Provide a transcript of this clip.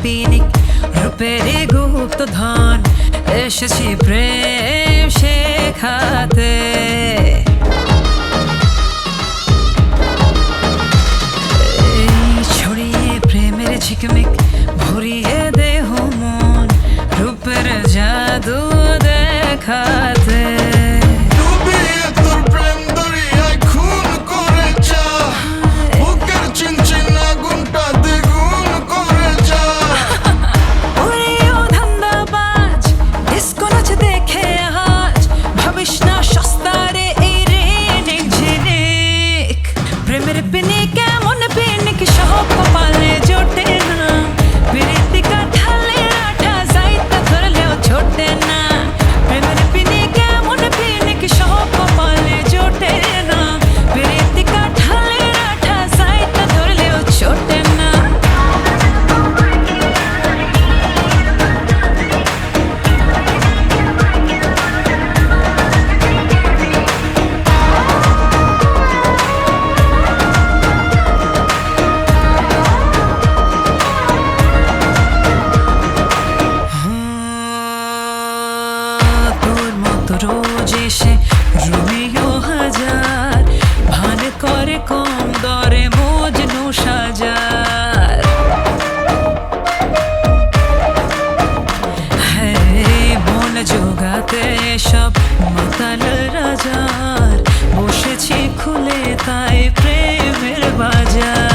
পিনিক রূপের গুপ্ত ধন এসেছি প্রেম শেখাতে ছড়িয়ে প্রেমের ঝিকমিক ভরিয়ে দেহ মন রূপের জাদু দেখাতে রোজ এসে রোমিও হাজার ভান করে কম দরে মজনু সাজার হ্যাঁ মন জোগাতে সব মাতাল রাজার বসেছি খুলে তাই প্রেমের বাজার।